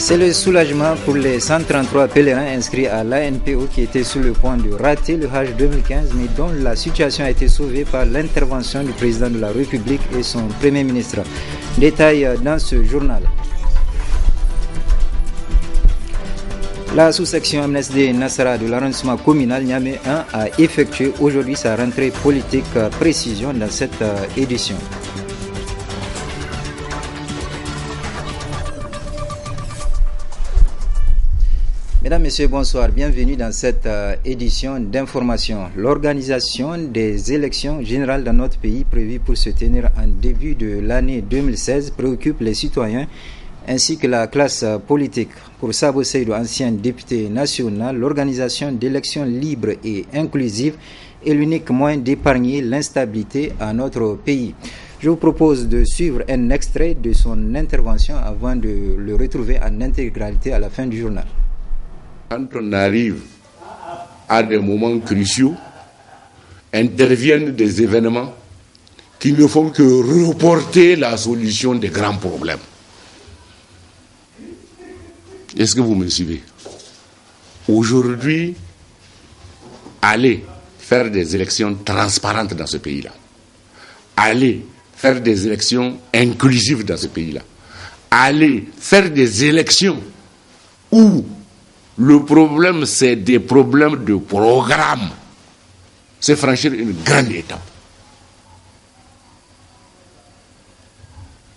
C'est le soulagement pour les 133 pèlerins inscrits à l'ANPO qui étaient sur le point de rater le Hajj 2015, mais dont la situation a été sauvée par l'intervention du président de la République et son premier ministre. Détail dans ce journal. La sous-section MNSD Nassara de l'arrondissement communal Niamey 1 a effectué aujourd'hui sa rentrée politique. Précision dans cette édition. Mesdames, Messieurs, bonsoir. Bienvenue dans cette édition d'information. L'organisation des élections générales dans notre pays prévues pour se tenir en début de l'année 2016 préoccupe les citoyens ainsi que la classe politique. Pour Sabo Seydou, ancien député national, l'organisation d'élections libres et inclusives est l'unique moyen d'épargner l'instabilité à notre pays. Je vous propose de suivre un extrait de son intervention avant de le retrouver en intégralité à la fin du journal. Quand on arrive à des moments cruciaux, interviennent des événements qui ne font que reporter la solution des grands problèmes. Est-ce que vous me suivez? Aujourd'hui, allez faire des élections transparentes dans ce pays-là. Allez faire des élections inclusives dans ce pays-là. Allez faire des élections où le problème, c'est des problèmes de programme. C'est franchir une grande étape.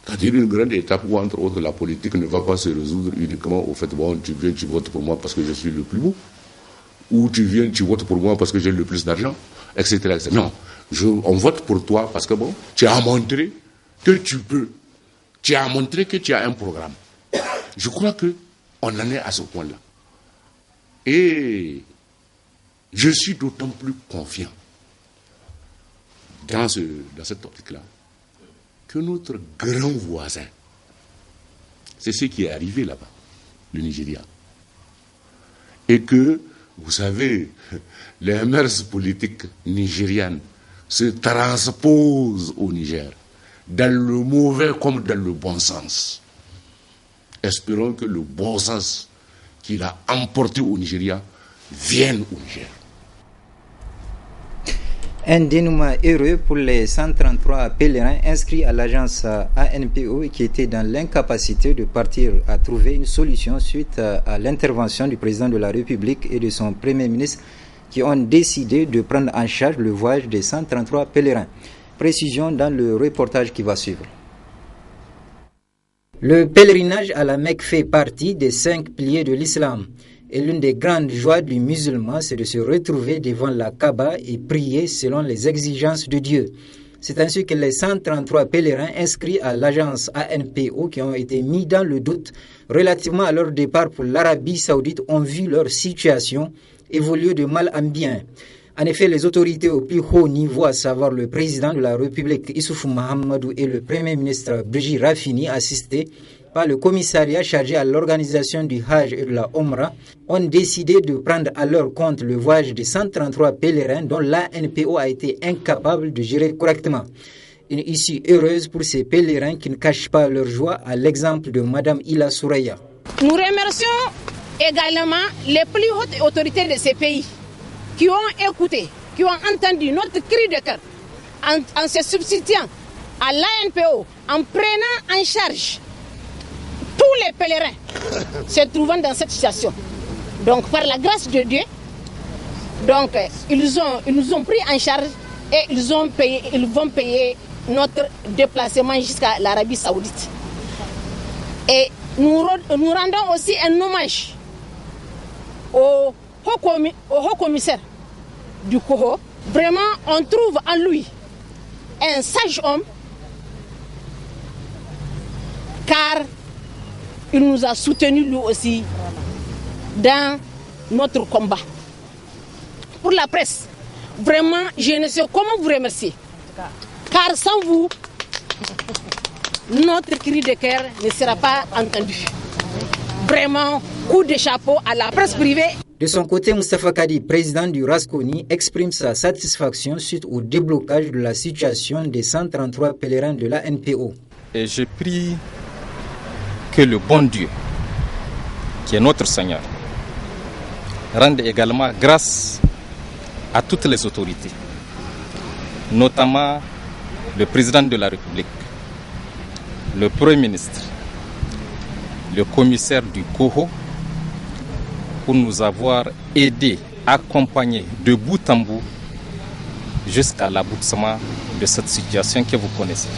C'est-à-dire une grande étape où, entre autres, la politique ne va pas se résoudre uniquement au fait, bon, tu viens, tu votes pour moi parce que je suis le plus beau, ou tu viens, tu votes pour moi parce que j'ai le plus d'argent, etc., etc. Non, on vote pour toi parce que, bon, tu as montré que tu peux. Tu as montré que tu as un programme. Je crois qu'on en est à ce point-là. Et je suis d'autant plus confiant dans cette optique-là que notre grand voisin, c'est ce qui est arrivé là-bas, le Nigeria. Et que, vous savez, les mœurs politiques nigérianes se transposent au Niger, dans le mauvais comme dans le bon sens. Espérons que le bon sens qu'il a emporté au Nigeria vienne au Niger. Un dénouement heureux pour les 133 pèlerins inscrits à l'agence ANPO qui étaient dans l'incapacité de partir à trouver une solution suite à l'intervention du président de la République et de son premier ministre qui ont décidé de prendre en charge le voyage des 133 pèlerins. Précision dans le reportage qui va suivre. Le pèlerinage à la Mecque fait partie des 5 piliers de l'islam. Et l'une des grandes joies du musulman, c'est de se retrouver devant la Kaaba et prier selon les exigences de Dieu. C'est ainsi que les 133 pèlerins inscrits à l'agence ANPO qui ont été mis dans le doute relativement à leur départ pour l'Arabie Saoudite ont vu leur situation évoluer de mal en bien. En effet, les autorités au plus haut niveau, à savoir le président de la République Issoufou Mahamadou et le premier ministre Brigitte Rafini, assistés par le commissariat chargé à l'organisation du Hajj et de la Omra, ont décidé de prendre à leur compte le voyage de 133 pèlerins dont l'ANPO a été incapable de gérer correctement. Une issue heureuse pour ces pèlerins qui ne cachent pas leur joie, à l'exemple de Madame Ila Souraya. Nous remercions également les plus hautes autorités de ces pays qui ont écouté, qui ont entendu notre cri de cœur en se substituant à l'ANPO, en prenant en charge tous les pèlerins se trouvant dans cette situation. Donc, par la grâce de Dieu, donc, ils nous ont pris en charge et ils vont payer notre déplacement jusqu'à l'Arabie Saoudite. Et nous rendons aussi un hommage au haut commissaire du COHO. Vraiment, on trouve en lui un sage homme, car il nous a soutenus lui aussi dans notre combat. Pour la presse, vraiment, je ne sais comment vous remercier. Car sans vous, notre cri de cœur ne sera pas entendu. Vraiment, coup de chapeau à la presse privée. De son côté, Moustapha Kadi, président du RASCONI, exprime sa satisfaction suite au déblocage de la situation des 133 pèlerins de la NPO. Et je prie que le bon Dieu qui est notre Seigneur, rende également grâce à toutes les autorités, notamment le président de la République, le Premier ministre, le commissaire du COHO, pour nous avoir aidés, accompagnés de bout en bout jusqu'à l'aboutissement de cette situation que vous connaissez.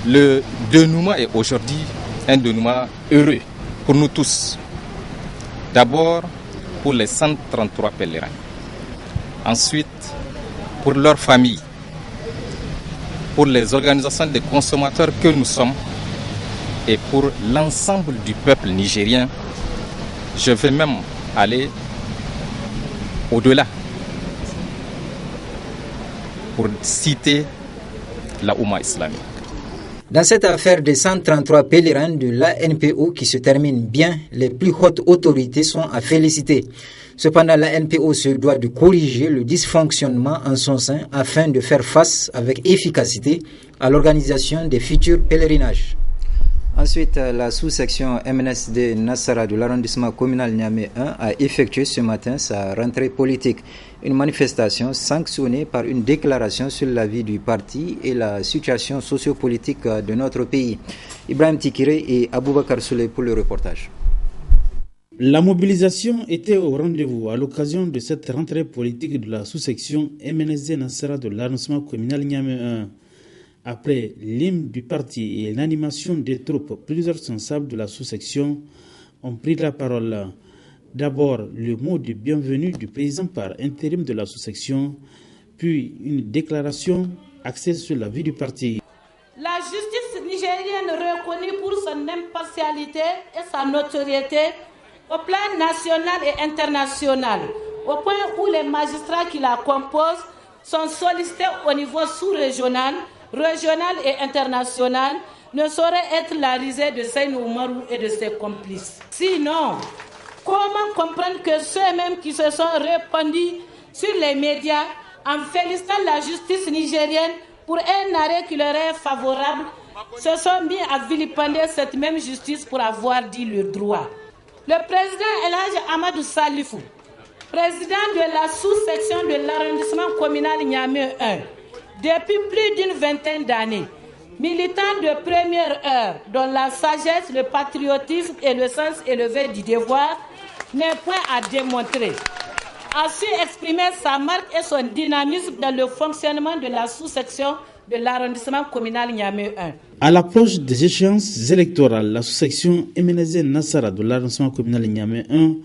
Le dénouement est aujourd'hui un dénouement heureux pour nous tous. D'abord pour les 133 pèlerins. Ensuite pour leurs familles. Pour les organisations de consommateurs que nous sommes. Et pour l'ensemble du peuple nigérien. Je vais même aller au-delà pour citer la Oumma islamique. Dans cette affaire des 133 pèlerins de l'ANPO qui se termine bien, les plus hautes autorités sont à féliciter. Cependant, l'ANPO se doit de corriger le dysfonctionnement en son sein afin de faire face avec efficacité à l'organisation des futurs pèlerinages. Ensuite, la sous-section MNSD Nassara de l'arrondissement communal Niamey 1 a effectué ce matin sa rentrée politique. Une manifestation sanctionnée par une déclaration sur la vie du parti et la situation sociopolitique de notre pays. Ibrahim Tikiré et Aboubakar Souley pour le reportage. La mobilisation était au rendez-vous à l'occasion de cette rentrée politique de la sous-section MNSD Nassara de l'arrondissement communal Niamey 1. Après l'hymne du parti et l'animation des troupes, plusieurs responsables de la sous-section ont pris la parole. D'abord, le mot de bienvenue du président par intérim de la sous-section, puis une déclaration axée sur la vie du parti. La justice nigérienne reconnue pour son impartialité et sa notoriété au plan national et international, au point où les magistrats qui la composent sont sollicités au niveau sous-régional, régional et international, ne saurait être la risée de Seynou Oumarou et de ses complices. Sinon, comment comprendre que ceux-mêmes qui se sont répandus sur les médias en félicitant la justice nigérienne pour un arrêt qui leur est favorable, se sont mis à vilipender cette même justice pour avoir dit le droit. Le président Elhadji Amadou Salifou, président de la sous-section de l'arrondissement communal Niamey 1, depuis plus d'une vingtaine d'années, militant de première heure dont la sagesse, le patriotisme et le sens élevé du devoir n'est point à démontrer, a su exprimer sa marque et son dynamisme dans le fonctionnement de la sous-section de l'arrondissement communal Niamey 1. À l'approche des échéances électorales, la sous-section MNSD Nassara de l'arrondissement communal Niamey 1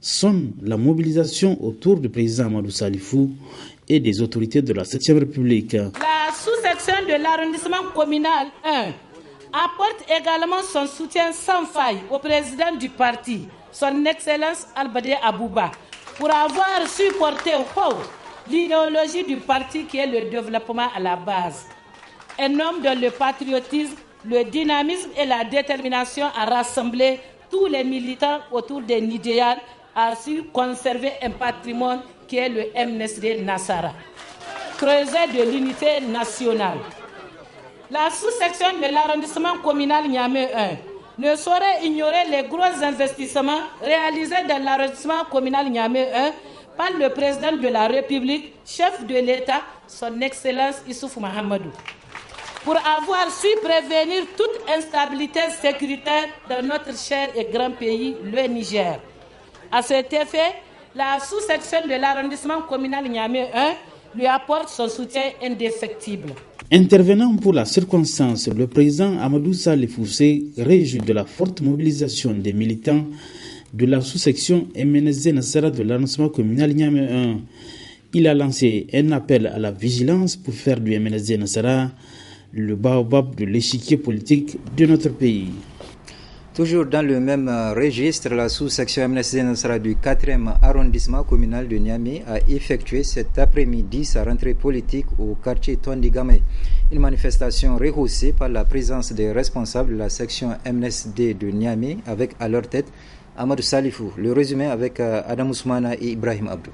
sonne la mobilisation autour du président Amadou Salifou et des autorités de la 7e République. La sous-section de l'arrondissement communal 1 apporte également son soutien sans faille au président du parti, son Excellence Albadé Abouba, pour avoir supporté l'idéologie du parti qui est le développement à la base. Un homme dont le patriotisme, le dynamisme et la détermination à rassembler tous les militants autour d'un idéal a su conserver un patrimoine qui est le MNSD Nassara, creuset de l'unité nationale. La sous-section de l'arrondissement communal Niamey 1 ne saurait ignorer les gros investissements réalisés dans l'arrondissement communal Niamey 1 par le président de la République, chef de l'État, son Excellence Issoufou Mahamadou, pour avoir su prévenir toute instabilité sécuritaire dans notre cher et grand pays, le Niger. À cet effet, la sous-section de l'arrondissement communal Niamey 1 lui apporte son soutien indéfectible. Intervenant pour la circonstance, le président Amadou Salifou s'est réjoui de la forte mobilisation des militants de la sous-section MNSD Nassara de l'arrondissement communal Niamey 1. Il a lancé un appel à la vigilance pour faire du MNSD Nassara le baobab de l'échiquier politique de notre pays. Toujours dans le même registre, la sous-section MNSD Nassara du 4e arrondissement communal de Niamey a effectué cet après-midi sa rentrée politique au quartier Tondigame. Une manifestation rehaussée par la présence des responsables de la section MNSD de Niamey avec à leur tête Amadou Salifou. Le résumé avec Adam Ousmana et Ibrahim Abdou.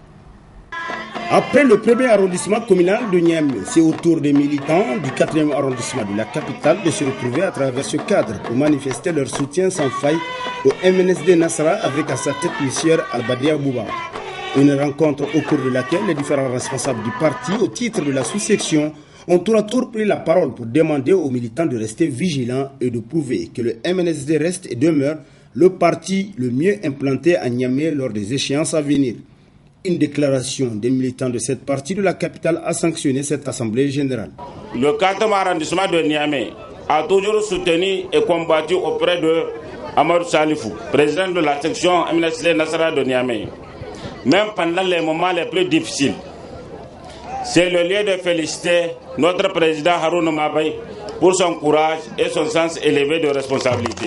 Après le premier arrondissement communal de Niamey, c'est au tour des militants du 4e arrondissement de la capitale de se retrouver à travers ce cadre pour manifester leur soutien sans faille au MNSD Nasra avec à sa tête M. Albadi Abouba. Une rencontre au cours de laquelle les différents responsables du parti au titre de la sous-section ont tour à tour pris la parole pour demander aux militants de rester vigilants et de prouver que le MNSD reste et demeure le parti le mieux implanté à Niamey lors des échéances à venir. Une déclaration des militants de cette partie de la capitale a sanctionné cette assemblée générale. Le 4e arrondissement de Niamey a toujours soutenu et combattu auprès de Amadou Salifou, président de la section MNSD Nasra de Niamey, même pendant les moments les plus difficiles. C'est le lieu de féliciter notre président Harouna Mabay pour son courage et son sens élevé de responsabilité.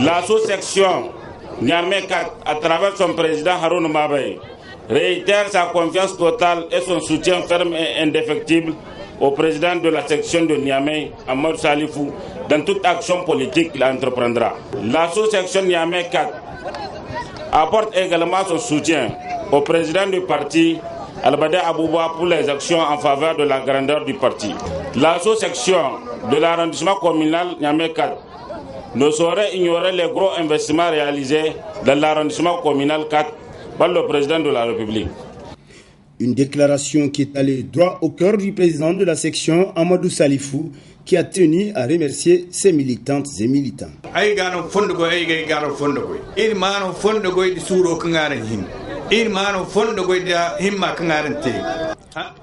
La sous-section Niamey 4, à travers son président Harouna Mabay, réitère sa confiance totale et son soutien ferme et indéfectible au président de la section de Niamey, Amadou Salifou, dans toute action politique qu'il entreprendra. La sous-section Niamey 4 apporte également son soutien au président du parti, Albadi Abouba, pour les actions en faveur de la grandeur du parti. La sous-section de l'arrondissement communal Niamey 4 ne saurait ignorer les gros investissements réalisés dans l'arrondissement communal 4 par le président de la République. Une déclaration qui est allée droit au cœur du président de la section, Amadou Salifou, qui a tenu à remercier ses militantes et militants.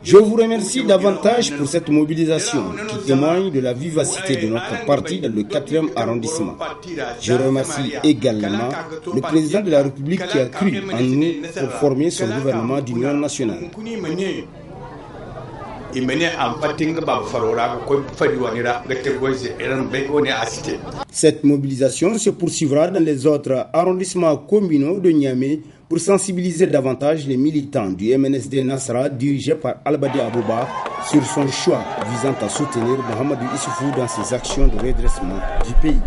Je vous remercie davantage pour cette mobilisation qui témoigne de la vivacité de notre parti dans le 4e arrondissement. Je remercie également le président de la République qui a cru en nous pour former son gouvernement d'union nationale. Cette mobilisation se poursuivra dans les autres arrondissements communaux de Niamey pour sensibiliser davantage les militants du MNSD Nasra dirigé par Albadi Abouba sur son choix visant à soutenir Mohamedou Issoufou dans ses actions de redressement du pays.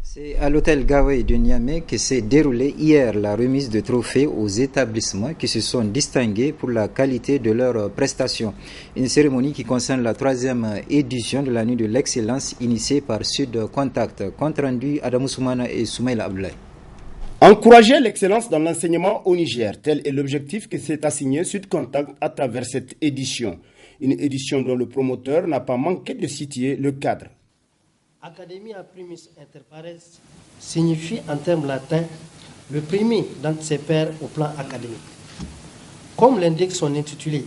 C'est à l'hôtel Gawey de Niamey que s'est déroulée hier la remise de trophées aux établissements qui se sont distingués pour la qualité de leurs prestations. Une cérémonie qui concerne la 3e édition de la Nuit de l'Excellence initiée par Sud Contact. Compte rendu Adamou Soumana et Soumaïla Abdoulaye. Encourager l'excellence dans l'enseignement au Niger, tel est l'objectif que s'est assigné Sud Contact à travers cette édition. Une édition dont le promoteur n'a pas manqué de situer le cadre. Academia primis inter pares signifie en termes latins le premier d'entre ses pairs au plan académique. Comme l'indique son intitulé,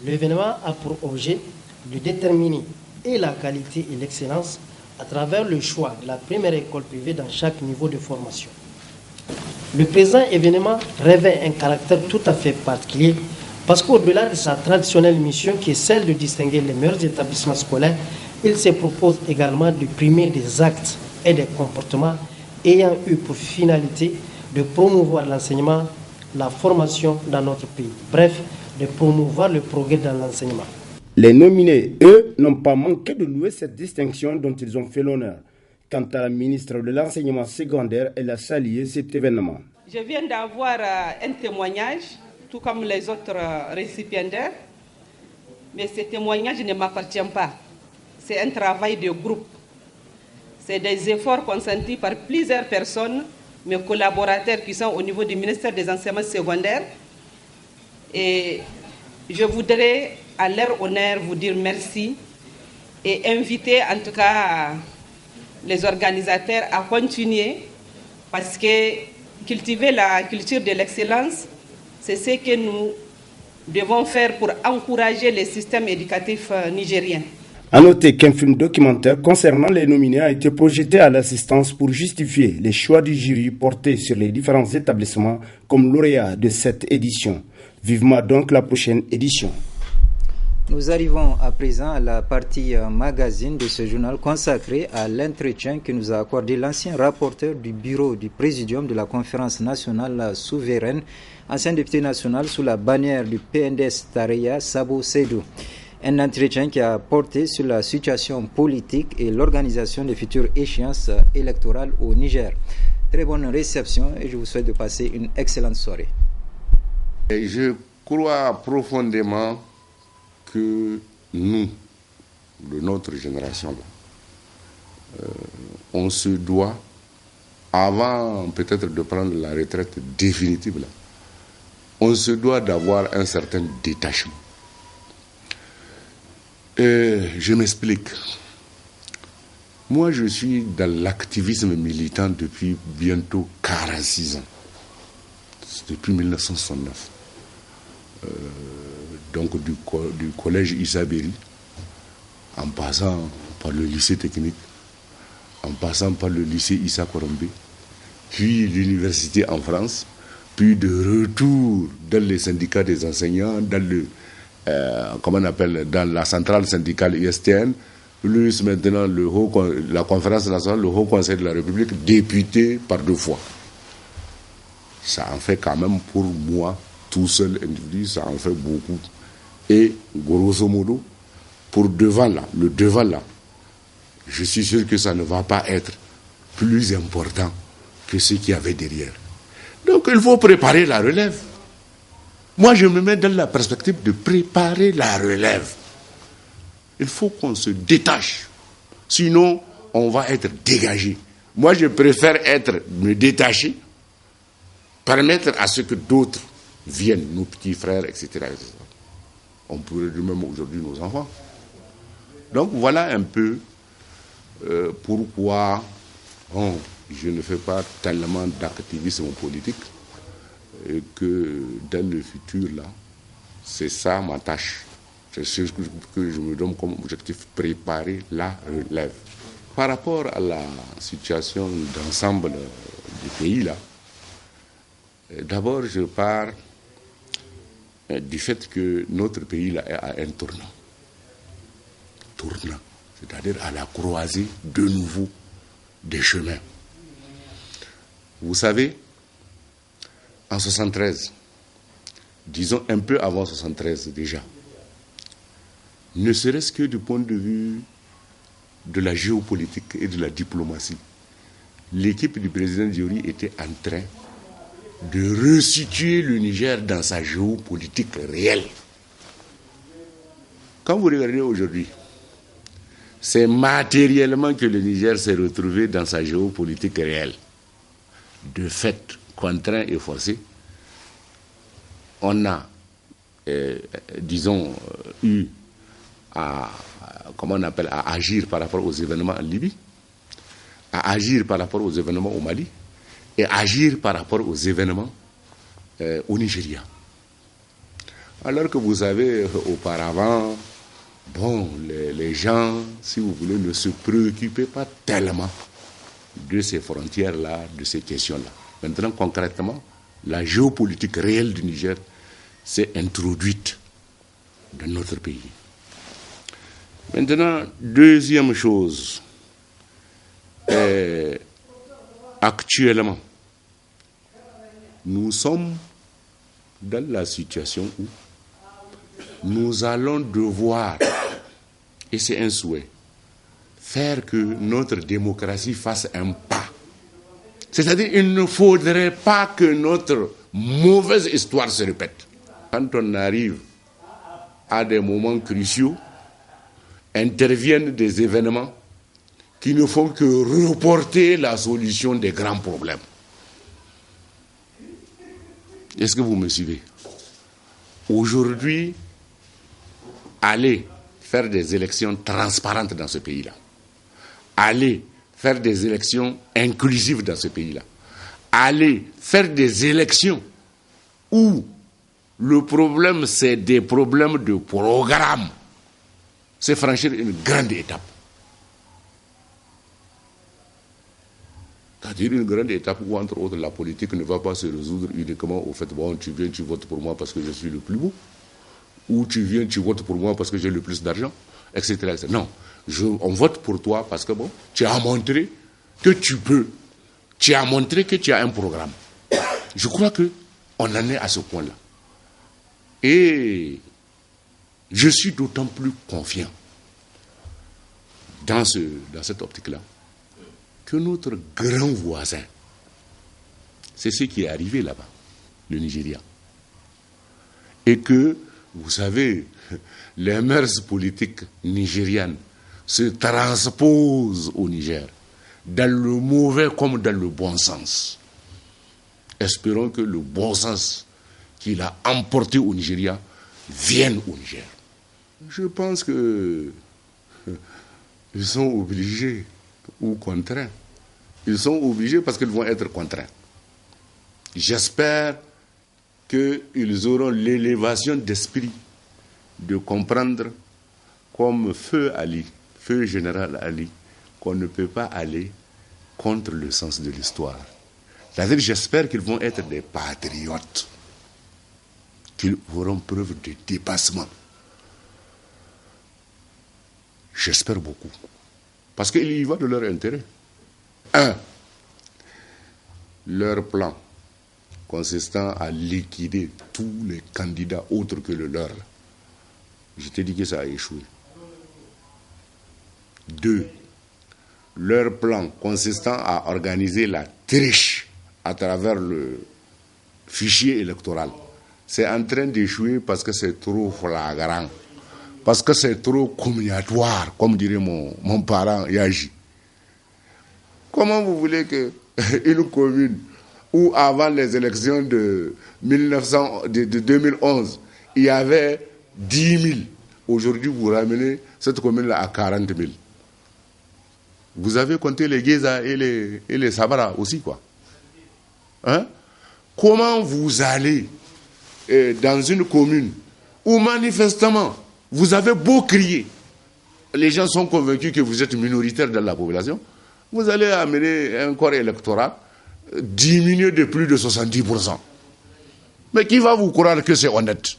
l'événement a pour objet de déterminer et la qualité et l'excellence à travers le choix de la première école privée dans chaque niveau de formation. Le présent événement revêt un caractère tout à fait particulier parce qu'au-delà de sa traditionnelle mission qui est celle de distinguer les meilleurs établissements scolaires, il se propose également de primer des actes et des comportements ayant eu pour finalité de promouvoir l'enseignement, la formation dans notre pays. Bref, de promouvoir le progrès dans l'enseignement. Les nominés, eux, n'ont pas manqué de louer cette distinction dont ils ont fait l'honneur. Quant à la ministre de l'Enseignement secondaire, elle a salué cet événement. Je viens d'avoir un témoignage, tout comme les autres récipiendaires, mais ce témoignage ne m'appartient pas. C'est un travail de groupe. C'est des efforts consentis par plusieurs personnes, mes collaborateurs qui sont au niveau du ministère des Enseignements secondaires. Et je voudrais, à leur honneur, vous dire merci et inviter en tout cas les organisateurs à continuer parce que cultiver la culture de l'excellence, c'est ce que nous devons faire pour encourager le système éducatif nigérien. A noter qu'un film documentaire concernant les nominés a été projeté à l'assistance pour justifier les choix du jury portés sur les différents établissements comme lauréats de cette édition. Vivement donc la prochaine édition. Nous arrivons à présent à la partie magazine de ce journal consacré à l'entretien que nous a accordé l'ancien rapporteur du bureau du présidium de la conférence nationale souveraine, ancien député national sous la bannière du PNDS Tareya, Sabo Seydou. Un entretien qui a porté sur la situation politique et l'organisation des futures échéances électorales au Niger. Très bonne réception et je vous souhaite de passer une excellente soirée. Je crois profondément que nous, de notre génération, on se doit, avant peut-être de prendre la retraite définitive, là, on se doit d'avoir un certain détachement. Je m'explique. Moi, je suis dans l'activisme militant depuis bientôt 46 ans. Depuis 1969. Donc du collège Issa Berry, en passant par le lycée technique, en passant par le lycée Issa Korombe, puis l'université en France, puis de retour dans les syndicats des enseignants, dans le comment on appelle, dans la centrale syndicale ISTN, plus maintenant la conférence nationale, le Haut Conseil de la République, député par 2 fois. Ça en fait quand même pour moi, tout seul individu, ça en fait beaucoup. Et grosso modo, pour le devant là, je suis sûr que ça ne va pas être plus important que ce qu'il y avait derrière. Donc il faut préparer la relève. Moi je me mets dans la perspective de préparer la relève. Il faut qu'on se détache. Sinon, on va être dégagé. Moi je préfère me détacher, permettre à ce que d'autres viennent, nos petits frères, etc. On pourrait dire même aujourd'hui nos enfants. Donc voilà un peu pourquoi je ne fais pas tellement d'activisme politique et que dans le futur, là, c'est ça ma tâche. C'est ce que je me donne comme objectif, préparer la relève. Par rapport à la situation d'ensemble du pays, là, d'abord je pars du fait que notre pays là, est à un tournant. C'est-à-dire à la croisée de nouveau des chemins. Vous savez, en 73, disons un peu avant 73 déjà, ne serait-ce que du point de vue de la géopolitique et de la diplomatie, l'équipe du président Diori était en train de resituer le Niger dans sa géopolitique réelle. Quand vous regardez aujourd'hui, c'est matériellement que le Niger s'est retrouvé dans sa géopolitique réelle. De fait, contraint et forcé, on a, eu à agir par rapport aux événements en Libye, à agir par rapport aux événements au Mali, et agir par rapport aux événements au Alors que vous savez, auparavant, les gens, si vous voulez, ne se préoccupaient pas tellement de ces frontières-là, de ces questions-là. Maintenant, concrètement, la géopolitique réelle du Niger s'est introduite dans notre pays. Maintenant, deuxième chose, actuellement, nous sommes dans la situation où nous allons devoir, et c'est un souhait, faire que notre démocratie fasse un pas. C'est-à-dire qu'il ne faudrait pas que notre mauvaise histoire se répète. Quand on arrive à des moments cruciaux, interviennent des événements qui ne font que reporter la solution des grands problèmes. Est-ce que vous me suivez? Aujourd'hui, aller faire des élections transparentes dans ce pays-là, aller faire des élections inclusives dans ce pays-là, aller faire des élections où le problème c'est des problèmes de programme, c'est franchir une grande étape. C'est-à-dire une grande étape où, entre autres, la politique ne va pas se résoudre uniquement au fait, tu viens, tu votes pour moi parce que je suis le plus beau, ou tu viens, tu votes pour moi parce que j'ai le plus d'argent, etc., etc. Non, on vote pour toi parce que tu as montré que tu peux, tu as montré que tu as un programme. Je crois qu'on en est à ce point-là. Et je suis d'autant plus confiant dans cette optique-là que notre grand voisin, c'est ce qui est arrivé là-bas, le Nigeria. Et que, vous savez, les mœurs politiques nigérianes se transposent au Niger. dans le mauvais comme dans le bon sens. Espérons que le bon sens qu'il a emporté au Nigeria vienne au Niger. Je pense que ils sont obligés ou contraints. Ils sont obligés parce qu'ils vont être contraints. J'espère qu'ils auront l'élévation d'esprit de comprendre, comme Feu général Ali, qu'on ne peut pas aller contre le sens de l'histoire. C'est-à-dire, j'espère qu'ils vont être des patriotes, qu'ils feront preuve de dépassement. J'espère beaucoup. Parce qu'il y va de leur intérêt. 1. Leur plan consistant à liquider tous les candidats autres que le leur. Je t'ai dit que ça a échoué. 2. Leur plan consistant à organiser la triche à travers le fichier électoral. C'est en train d'échouer parce que c'est trop flagrant. Parce que c'est trop comminatoire, comme dirait mon parent Yaji. Comment vous voulez qu'une commune où avant les élections de 2011, il y avait 10 000, aujourd'hui vous ramenez cette commune-là à 40 000. Vous avez compté les Géza et les Sabara aussi, quoi. Hein? Comment vous allez dans une commune où manifestement vous avez beau crier, les gens sont convaincus que vous êtes minoritaire dans la population, vous allez amener un corps électoral diminué de plus de 70%. Mais qui va vous croire que c'est honnête?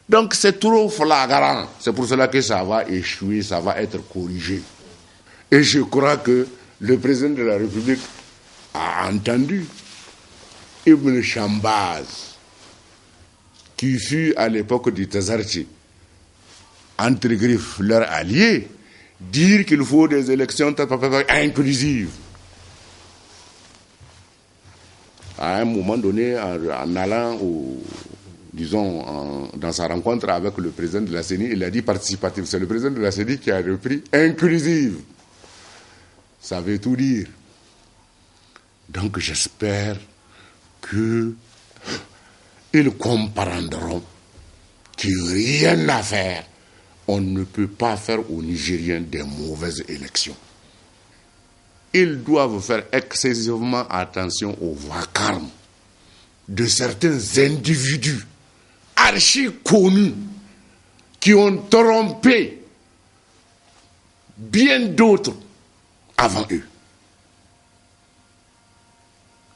Donc c'est trop flagrant. C'est pour cela que ça va échouer, ça va être corrigé. Et je crois que le président de la République a entendu Ibn Shambaz, qui fut à l'époque du Tazarchi, entre griffes, leur allié, dire qu'il faut des élections inclusives. À un moment donné, en allant dans sa rencontre avec le président de la CENI, il a dit participative. C'est le président de la CENI qui a repris inclusive. Ça veut tout dire. Donc j'espère qu'ils comprendront qu'il n'y a rien à faire. On ne peut pas faire aux Nigériens des mauvaises élections. Ils doivent faire excessivement attention au vacarme de certains individus archi-connus qui ont trompé bien d'autres avant eux.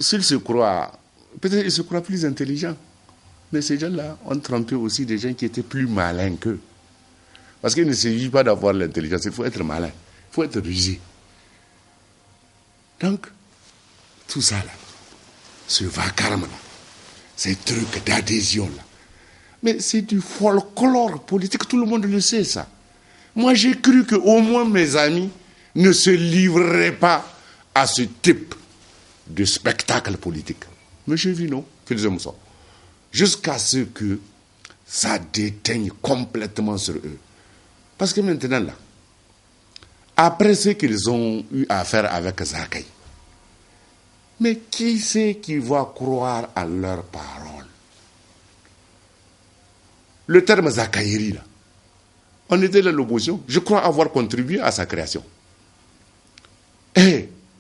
S'ils se croient, peut-être ils se croient plus intelligents, mais ces gens-là ont trompé aussi des gens qui étaient plus malins qu'eux. Parce qu'il ne s'agit pas d'avoir l'intelligence, il faut être malin, il faut être rusé. Donc, tout ça là, ce vacarme-là, ces trucs d'adhésion-là, mais c'est du folklore politique, tout le monde le sait ça. Moi j'ai cru qu'au moins mes amis ne se livreraient pas à ce type de spectacle politique. Mais j'ai vu non, qu'ils aiment ça. Jusqu'à ce que ça déteigne complètement sur eux. Parce que maintenant là, après ce qu'ils ont eu à faire avec Zakaï, mais qui c'est qui va croire à leurs paroles? Le terme Zakaïri, là, on était dans l'opposition. Je crois avoir contribué à sa création.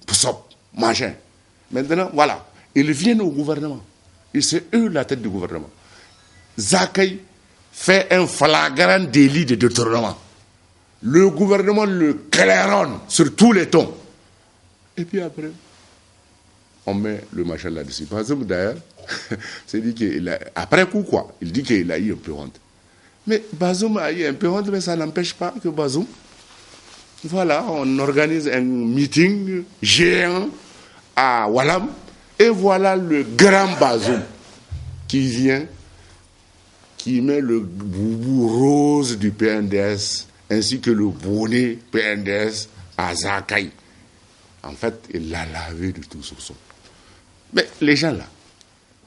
Poussop, machin. Maintenant, voilà, ils viennent au gouvernement. Et c'est eux la tête du gouvernement. Zakaï fait un flagrant délit de détournement. Le gouvernement le claironne sur tous les tons. Et puis après, on met le machin là-dessus. Par exemple, d'ailleurs, c'est dit qu'il a, après coup, quoi, il dit qu'il a eu un peu honte. Mais Bazoum a eu un peu honte, mais ça n'empêche pas que Bazoum, voilà, on organise un meeting géant à Walam, et voilà le grand Bazoum qui vient, qui met le boubou rose du PNDS, ainsi que le bonnet PNDS à Zakaï. En fait, il l'a lavé de tout soupçon. Mais les gens là,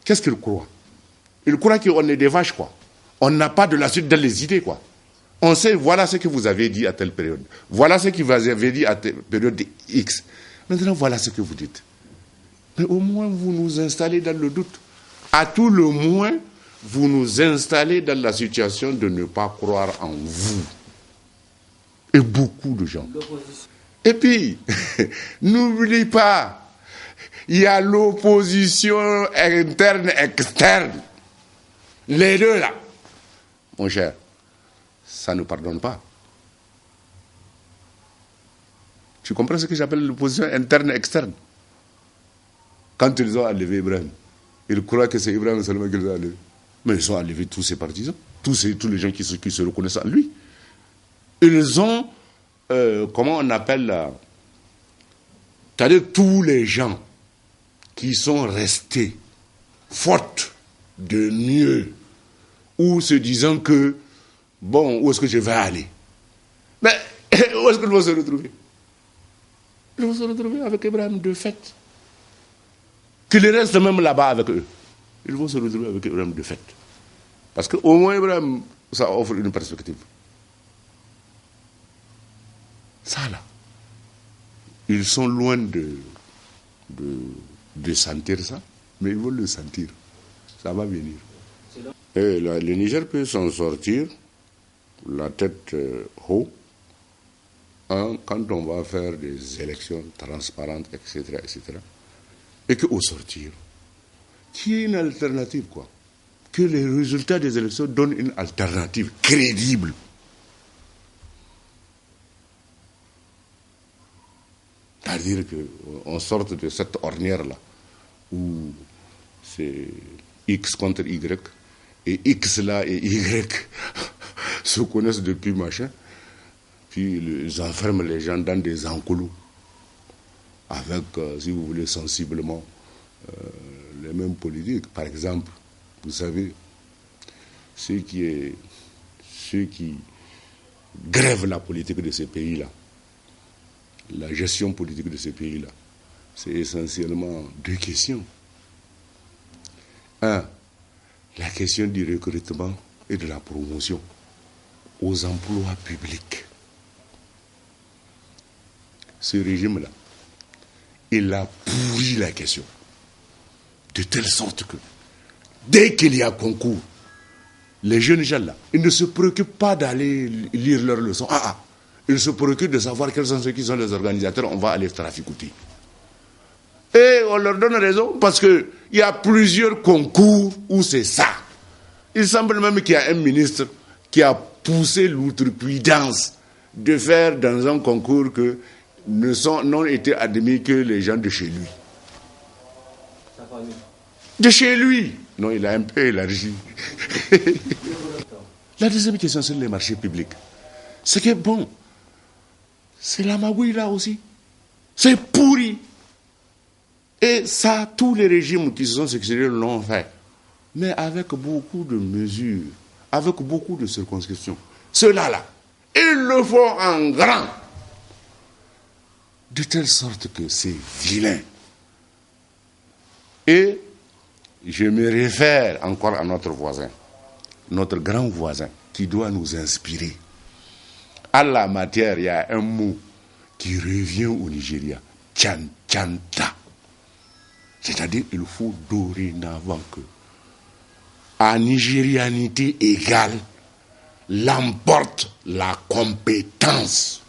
qu'est-ce qu'ils croient? Ils croient qu'on est des vaches, quoi. On n'a pas de la suite dans les idées, quoi. On sait, voilà ce que vous avez dit à telle période. Voilà ce que vous avez dit à telle période. X. Maintenant, voilà ce que vous dites. Mais au moins, vous nous installez dans le doute. À tout le moins, vous nous installez dans la situation de ne pas croire en vous. Et beaucoup de gens. Et puis, n'oublie pas, il y a l'opposition interne, externe. Les deux là. Mon cher, ça ne pardonne pas. Tu comprends ce que j'appelle l'opposition interne, externe? Quand ils ont enlevé Ibrahim, ils croient que c'est Ibrahim seulement qu'ils ont enlevé. Mais ils ont enlevé tous ses partisans, tous les gens qui se reconnaissent en lui. Ils ont, comment on appelle, c'est-à-dire tous les gens qui sont restés, faute de mieux, ou se disant que, bon, où est-ce que je vais aller? Mais où est-ce qu'ils vont se retrouver? Ils vont se retrouver avec Ibrahim de fait. Qu'ils restent même là-bas avec eux. Ils vont se retrouver avec Ibrahim de fait. Parce qu'au moins Ibrahim, ça offre une perspective. Ça là, ils sont loin de sentir ça, mais ils vont le sentir. Ça va venir. Et là, le Niger peut s'en sortir, la tête haut, quand on va faire des élections transparentes, etc., etc., et qu'au sortir, qu'il y ait une alternative, quoi. Que les résultats des élections donnent une alternative crédible. C'est-à-dire qu'on sorte de cette ornière-là, où c'est X contre Y, et X là et Y se connaissent depuis machin, puis ils enferment les gens dans des enclos, avec, si vous voulez, sensiblement les mêmes politiques. Par exemple, vous savez, ceux qui grèvent la politique de ces pays-là, la gestion politique de ces pays-là, c'est essentiellement deux questions. Un, la question du recrutement et de la promotion aux emplois publics. Ce régime-là, il a pourri la question. De telle sorte que, dès qu'il y a concours, les jeunes gens là, ils ne se préoccupent pas d'aller lire leurs leçons. Ils se préoccupent de savoir quels sont ceux qui sont les organisateurs, on va aller traficoter. Et on leur donne raison parce qu'il y a plusieurs concours où c'est ça. Il semble même qu'il y a un ministre qui a poussé l'outrecuidance de faire dans un concours que n'ont été admis que les gens de chez lui. De chez lui. Non, il a un peu élargi. La deuxième question sur les marchés publics, c'est que bon, c'est la magouille là aussi. C'est pourri. Et ça, tous les régimes qui se sont succédés l'ont fait. Mais avec beaucoup de mesures, avec beaucoup de circonscriptions. Ceux-là, ils le font en grand. De telle sorte que c'est vilain. Et je me réfère encore à notre voisin, notre grand voisin, qui doit nous inspirer. À la matière, il y a un mot qui revient au Nigeria, tchanta. C'est-à-dire qu'il faut dorénavant que, à nigérianité égale, l'emporte la compétence.